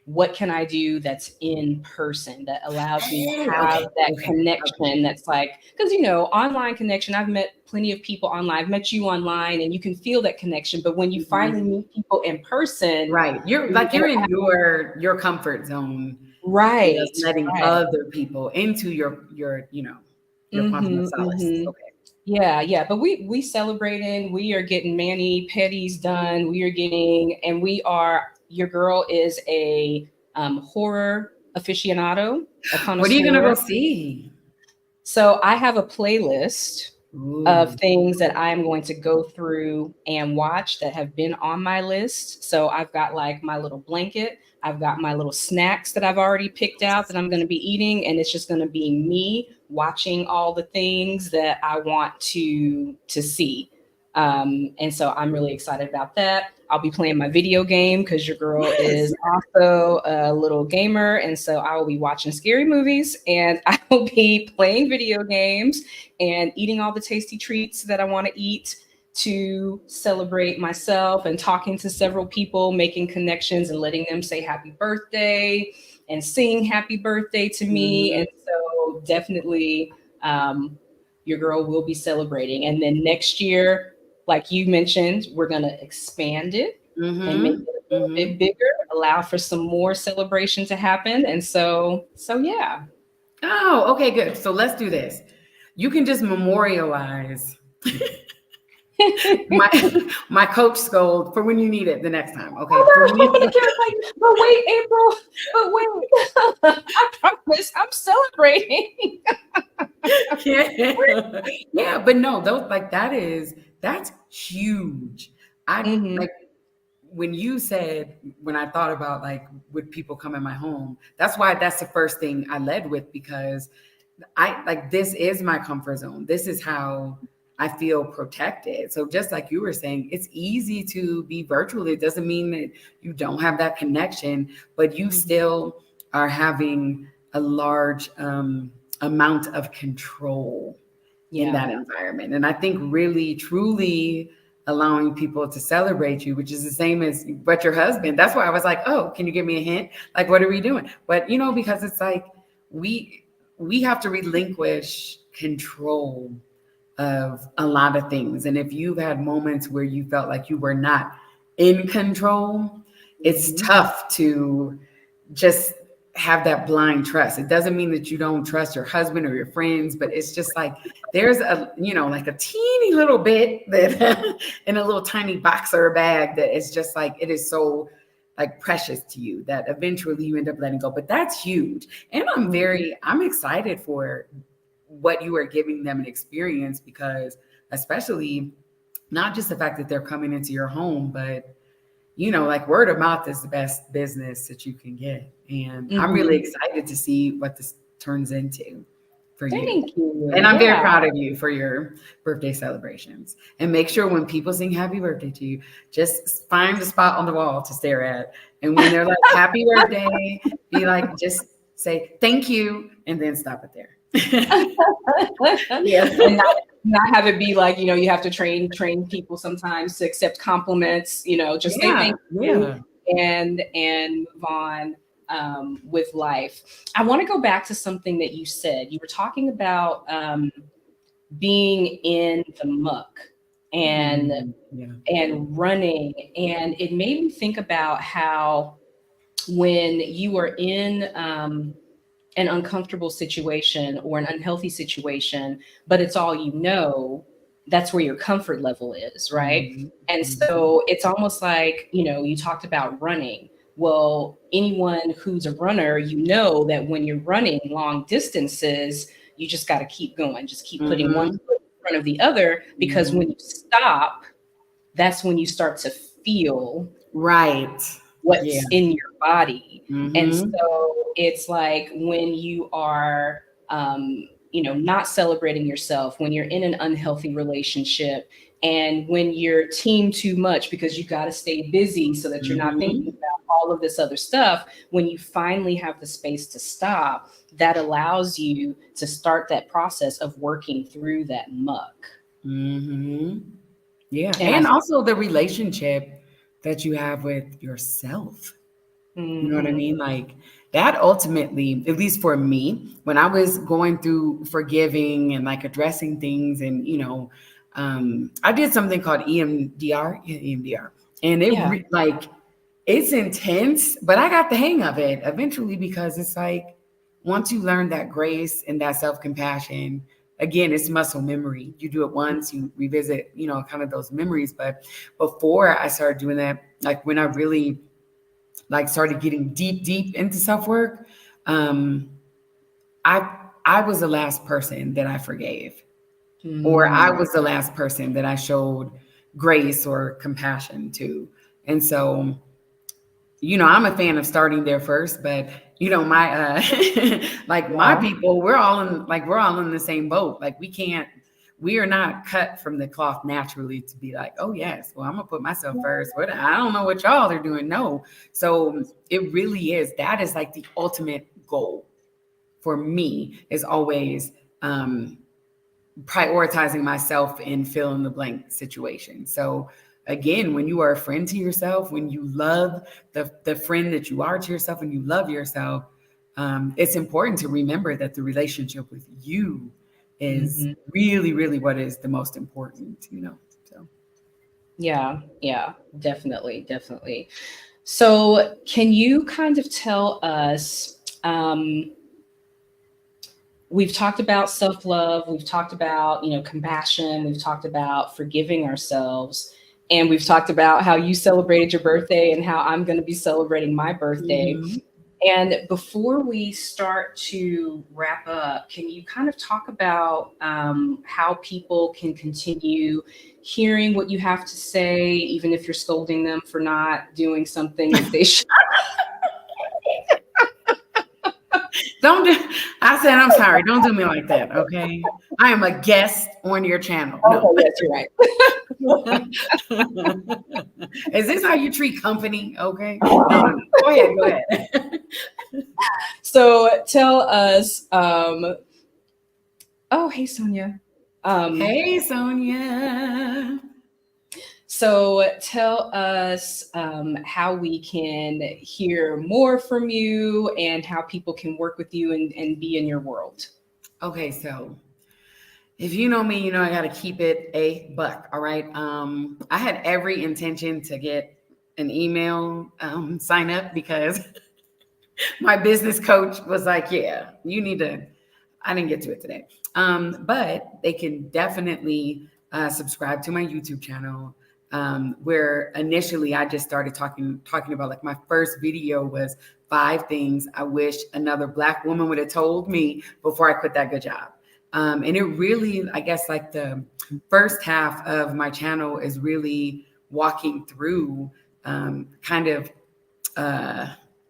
Speaker 1: what can I do that's in person that allows me to
Speaker 2: Oh,
Speaker 1: have
Speaker 2: okay,
Speaker 1: that
Speaker 2: okay, okay.
Speaker 1: connection that's like, because, online connection, I've met plenty of people online, I've met you online, and you can feel that connection. But when you finally
Speaker 2: Mhm.
Speaker 1: meet people in person,
Speaker 2: Right. You're
Speaker 1: you
Speaker 2: like you're in
Speaker 1: interact.
Speaker 2: your comfort zone,
Speaker 1: Right,
Speaker 2: just letting
Speaker 1: right.
Speaker 2: other people into your quantum of solace.
Speaker 1: Hmm.
Speaker 2: Okay.
Speaker 1: Yeah, yeah. But we celebrating, we are getting mani pedis done, we are getting, and we are, your girl is a horror aficionado, a
Speaker 2: What are you gonna go
Speaker 1: connoisseur.
Speaker 2: see?
Speaker 1: So I have a playlist of
Speaker 2: Ooh.
Speaker 1: things that I am going to go through and watch that have been on my list. So I've got like my little blanket, I've got my little snacks that I've already picked out that I'm going to be eating, and it's just going to be me watching all the things that I want to see. And so I'm really excited about that. I'll be playing my video game because your girl
Speaker 2: Yes.
Speaker 1: is also a little gamer. And so I will be watching scary movies, and I will be playing video games and eating all the tasty treats that I want to eat to celebrate myself, and talking to several people, making connections and letting them say happy birthday and sing happy birthday to me.
Speaker 2: Mhm.
Speaker 1: And so definitely, your girl will be celebrating. And then next year, like you mentioned, we're going to expand it and make
Speaker 2: Mhm.
Speaker 1: it a little bit
Speaker 2: Mhm.
Speaker 1: bigger, allow for some more celebration to happen. And so yeah.
Speaker 2: Oh, okay, good. So let's do this. You can just memorialize my my coach scold for when you need it the next time. Okay. For when you
Speaker 1: You're like, but wait, April, but wait. I promise I'm celebrating.
Speaker 2: yeah. Yeah, but no, those like that's huge. I
Speaker 1: Hmm.
Speaker 2: like when you said, when I thought about like, would people come in my home? That's the first thing I led with, because I like, this is my comfort zone. This is how I feel protected. So just like you were saying, it's easy to be virtual. It doesn't mean that you don't have that connection, but you still are having a large amount of control in
Speaker 1: Yeah.
Speaker 2: that environment. And I think really, truly allowing people to celebrate you, which is the same as but your husband. That's why I was like, oh, can you give me a hint? Like, what are we doing? But because it's like we we have to relinquish control of a lot of things. And if you've had moments where you felt like you were not in control, it's
Speaker 1: Hmm.
Speaker 2: tough to just have that blind trust. It doesn't mean that you don't trust your husband or your friends, but it's just like there's like a teeny little bit that in a little tiny box or a bag that is just like, it is so like precious to you that eventually you end up letting go. But that's huge. And I'm excited for what you are giving them an experience, because especially not just the fact that they're coming into your home, but like word of mouth is the best business that you can get. And I'm really
Speaker 1: Hmm.
Speaker 2: excited to see what this turns into. for you.
Speaker 1: Thank you.
Speaker 2: And I'm very proud of you for your birthday celebrations. And make sure when people sing happy birthday to you, just find a spot on the wall to stare at. And when they're like, happy birthday, be like, just say, thank you, and then stop it there.
Speaker 1: Yeah. And not have it be like, you have to train people sometimes to accept compliments, just say thank you and move on with life. I want to go back to something that you said. You were talking about being in the muck and running. And it made me think about how when you are in an uncomfortable situation or an unhealthy situation, but it's all that's where your comfort level is, right?
Speaker 2: Mm-hmm.
Speaker 1: And so it's almost like, you talked about running. Well, anyone who's a runner, that when you're running long distances, you just got to keep going, just keep putting one foot in front of the other, because when you stop, that's when you start to feel what's in your body. And so it's like when you are, not celebrating yourself, when you're in an unhealthy relationship, and when you're team too much because you got to stay busy so that you're not thinking about all of this other stuff, when you finally have the space to stop, that allows you to start that process of working through that muck.
Speaker 2: Yeah. And also the relationship that you have with yourself. You know what I mean? Like that ultimately, at least for me, when I was going through forgiving and like addressing things, and, I did something called EMDR. And it's intense, but I got the hang of it eventually, because it's like, once you learn that grace and that self-compassion, again, it's muscle memory. You do it once, you revisit, kind of those memories. But before I started doing that, like when I really started getting deep into self-work, I was the last person that I forgave, or I was the last person that I showed grace or compassion to. And so, I'm a fan of starting there first, but my my people, we're all in the same boat. Like we are not cut from the cloth naturally to be like, oh yes, well, I'm gonna put myself first. I don't know what y'all are doing. No. So it really is. That is like the ultimate goal for me, is always prioritizing myself in fill in the blank situation. So again, when you are a friend to yourself, when you love the friend that you are to yourself, and you love yourself, it's important to remember that the relationship with you is really, really what is the most important, so.
Speaker 1: Yeah, definitely. So can you kind of tell us, we've talked about self-love, we've talked about, compassion, we've talked about forgiving ourselves, and we've talked about how you celebrated your birthday and how I'm going to be celebrating my birthday. And before we start to wrap up, can you kind of talk about how people can continue hearing what you have to say, even if you're scolding them for not doing something that they should?
Speaker 2: I'm sorry. Don't do me like that. Okay. I am a guest on your channel.
Speaker 1: No. Yes, you're right.
Speaker 2: Is this how you treat company? Okay. No. Go ahead.
Speaker 1: So tell us, hey, Sonia.
Speaker 2: Hey, Sonia.
Speaker 1: So tell us how we can hear more from you, and how people can work with you and be in your world.
Speaker 2: Okay, so if you know me, I got to keep it a buck. All right. I had every intention to get an email sign up, because my business coach was like, yeah, you need to. I didn't get to it today. But they can definitely subscribe to my YouTube channel, where initially I just started talking about, like, my first video was 5 things I wish another Black woman would have told me before I quit that good job. And it really, I guess, like the first half of my channel is really walking through kind of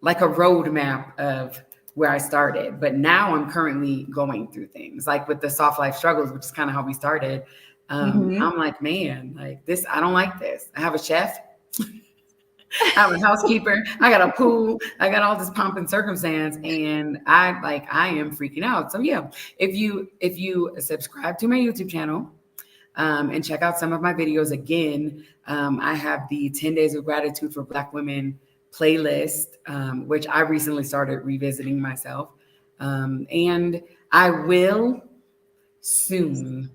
Speaker 2: like a roadmap of where I started. But now I'm currently going through things like with the soft life struggles, which is kind of how we started. I'm like, man, like this, I don't like this. I have a chef. I have a housekeeper. I got a pool. I got all this pomp and circumstance, and I am freaking out. So yeah, if you subscribe to my YouTube channel, and check out some of my videos again, I have the 10 Days of Gratitude for Black Women playlist, which I recently started revisiting myself, and I will soon.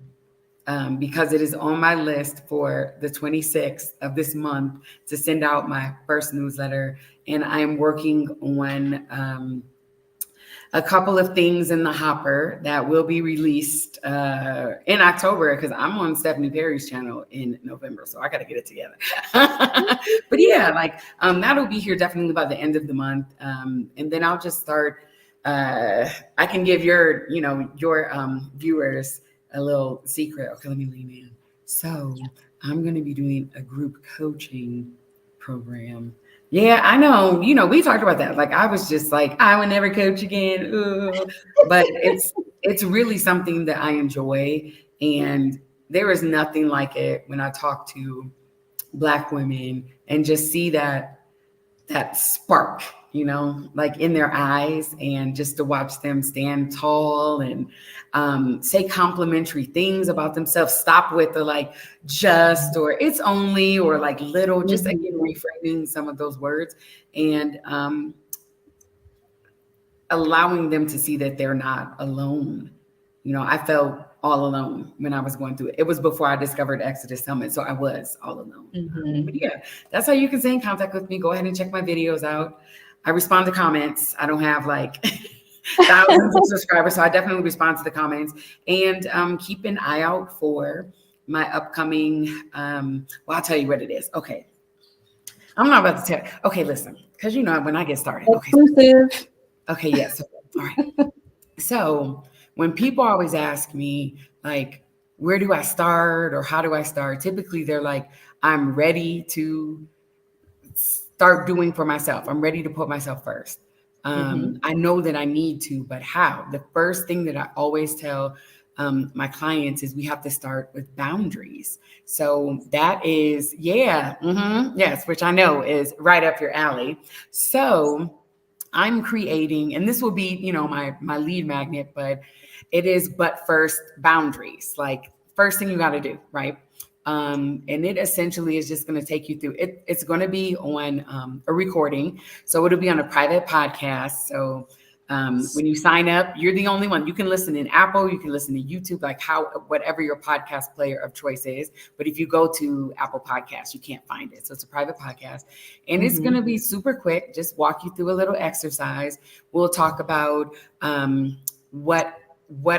Speaker 2: Because it is on my list for the 26th of this month to send out my first newsletter. And I'm working on a couple of things in the hopper that will be released in October, because I'm on Stephanie Perry's channel in November. So I got to get it together. But yeah, like that'll be here definitely by the end of the month. And then I'll just start. I can give your viewers a little secret. Okay, let me lean in. So I'm going to be doing a group coaching program. Yeah, I know. We talked about that. Like, I was just like, I would never coach again. Ooh. But it's really something that I enjoy. And there is nothing like it when I talk to Black women and just see that spark, like in their eyes, and just to watch them stand tall and say complimentary things about themselves. Stop with the like just, or it's only, or like little, just again reframing some of those words, and allowing them to see that they're not alone. I felt all alone when I was going through it. It was before I discovered Exodus Summit, so I was all alone. But yeah, that's how you can stay in contact with me. Go ahead and check my videos out. I respond to comments. I don't have like thousands of subscribers, so I definitely respond to the comments. And keep an eye out for my upcoming, I'll tell you what it is. Okay. I'm not about to tell you. Okay, listen, because when I get started.
Speaker 1: Exclusive.
Speaker 2: Okay, yes. All right. So when people always ask me, like, where do I start or how do I start? Typically, they're like, I'm ready to start doing for myself. I'm ready to put myself first. I know that I need to, but how? The first thing that I always tell my clients is we have to start with boundaries. So that is, yes, which I know is right up your alley. So I'm creating, and this will be, my lead magnet, but it is, but first, boundaries. Like, first thing you got to do, right? And it essentially is just going to take you through it. It's going to be on a recording. So it'll be on a private podcast. So when you sign up, you're the only one. You can listen in Apple, you can listen to YouTube, like whatever your podcast player of choice is. But if you go to Apple Podcasts, you can't find it. So it's a private podcast, and it's going to be super quick. Just walk you through a little exercise. We'll talk about what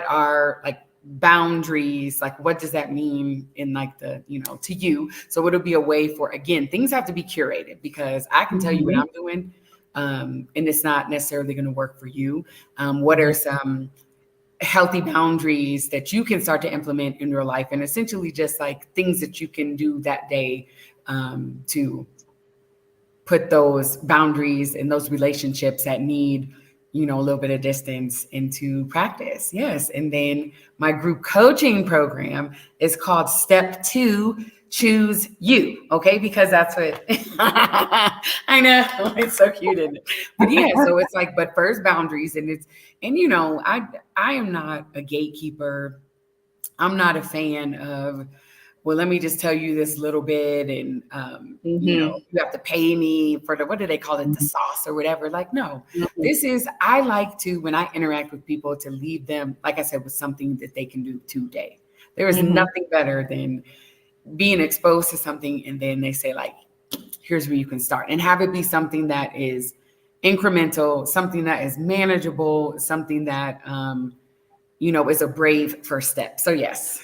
Speaker 2: are like boundaries, like what does that mean in like the, to you. So it'll be a way for, again, things have to be curated, because I can tell you what I'm doing. And it's not necessarily going to work for you. What are some healthy boundaries that you can start to implement in your life? And essentially just like things that you can do that day to put those boundaries and those relationships that need, a little bit of distance into practice. Yes. And then my group coaching program is called Step 2, Choose You. Okay. Because that's what I know. It's so cute, isn't it? But yeah, so it's like, but first boundaries, and I am not a gatekeeper. I'm not a fan of, well, let me just tell you this little bit, and you have to pay me for what do they call it, the sauce or whatever. Like, no, this is, I like to, when I interact with people, to leave them, like I said, with something that they can do today. There is nothing better than being exposed to something, and then they say, like, here's where you can start, and have it be something that is incremental, something that is manageable, something that is a brave first step. So yes,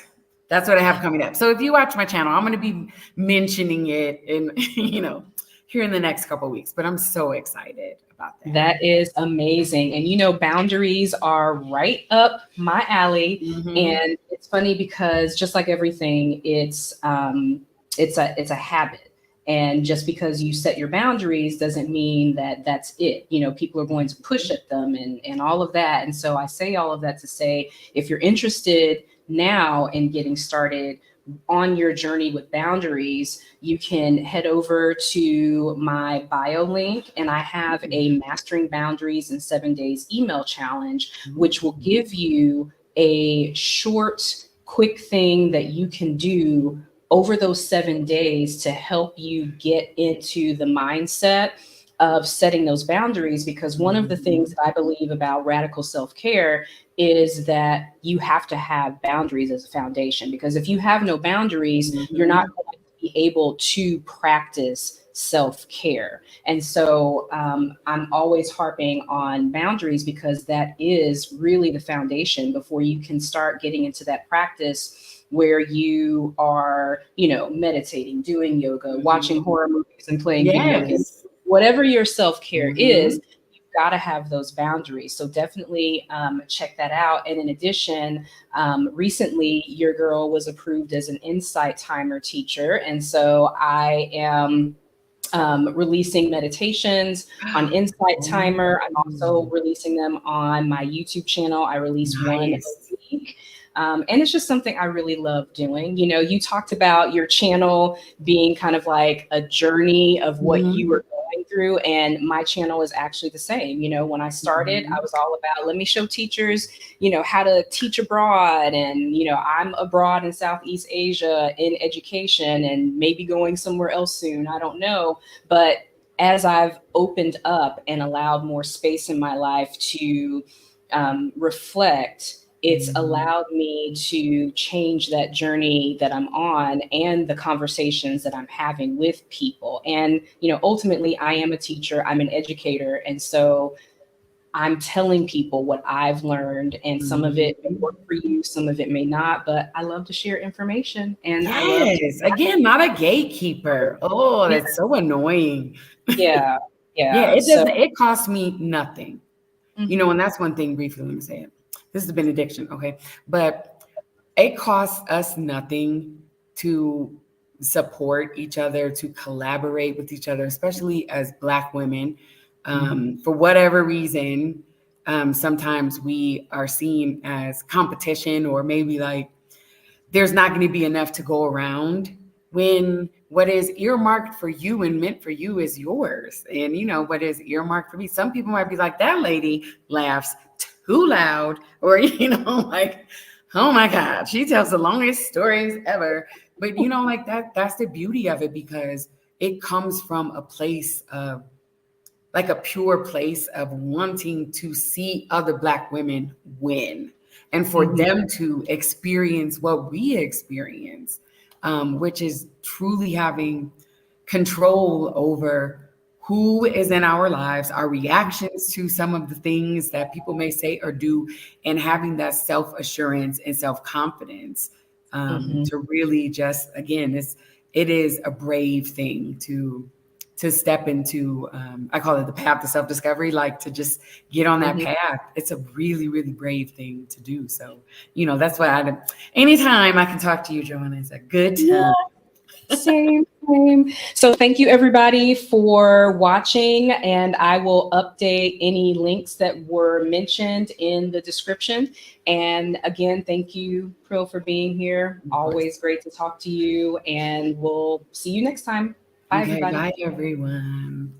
Speaker 2: that's what I have coming up. So if you watch my channel, I'm going to be mentioning it in, here in the next couple of weeks, but I'm so excited about that.
Speaker 1: That is amazing. And, boundaries are right up my alley. And it's funny because just like everything, it's a habit. And just because you set your boundaries doesn't mean that that's it. You know, people are going to push at them and all of that. And so I say all of that to say, if you're interested now in getting started on your journey with boundaries, you can head over to my bio link, and I have a Mastering Boundaries in 7 Days email challenge, which will give you a short, quick thing that you can do over those 7 days to help you get into the mindset of setting those boundaries. Because one of the things that I believe about radical self-care is that you have to have boundaries as a foundation, because if you have no boundaries, you're not going to be able to practice self-care. And so I'm always harping on boundaries, because that is really the foundation before you can start getting into that practice where you are, you know, meditating, doing yoga, watching horror movies and playing video games, whatever your self-care is. Got to have those boundaries. So definitely check that out. And in addition, recently your girl was approved as an Insight Timer teacher. And so I am releasing meditations on Insight Timer. I'm also releasing them on my YouTube channel. I release one a week. And it's just something I really love doing. You know, you talked about your channel being kind of like a journey of what you were going through. And my channel is actually the same. You know, when I started, I was all about, let me show teachers, you know, how to teach abroad. And, you know, I'm abroad in Southeast Asia in education and maybe going somewhere else soon. I don't know. But as I've opened up and allowed more space in my life to reflect, it's allowed me to change that journey that I'm on and the conversations that I'm having with people. And, you know, ultimately, I am a teacher, I'm an educator. And so I'm telling people what I've learned, and some of it may work for you, some of it may not, but I love to share information. And I love to,
Speaker 2: again, not a gatekeeper. Oh, that's so annoying.
Speaker 1: Yeah.
Speaker 2: It
Speaker 1: So,
Speaker 2: doesn't, it costs me nothing. You know, and that's one thing, briefly, let me say it. This is a benediction, okay? But it costs us nothing to support each other, to collaborate with each other, especially as Black women. For whatever reason, sometimes we are seen as competition, or maybe like there's not going to be enough to go around, when what is earmarked for you and meant for you is yours. And, you know, what is earmarked for me, some people might be like, that lady laughs too loud, or, you know, like, oh my God, she tells the longest stories ever. But, you know, like that's the beauty of it, because it comes from a place of, like, a pure place of wanting to see other Black women win, and for them to experience what we experience, which is truly having control over who is in our lives, our reactions to some of the things that people may say or do, and having that self-assurance and self-confidence to really just, again, it is a brave thing to step into. I call it the path to self-discovery, like to just get on that path. It's a really, really brave thing to do. So, you know, that's why anytime I can talk to you, Joanna, it's a good time.
Speaker 1: yeah. Same. So thank you everybody for watching, and I will update any links that were mentioned in the description. And again, thank you, Apryl, for being here. Always great to talk to you, and we'll see you next time. Bye, everybody.
Speaker 2: Bye, everyone.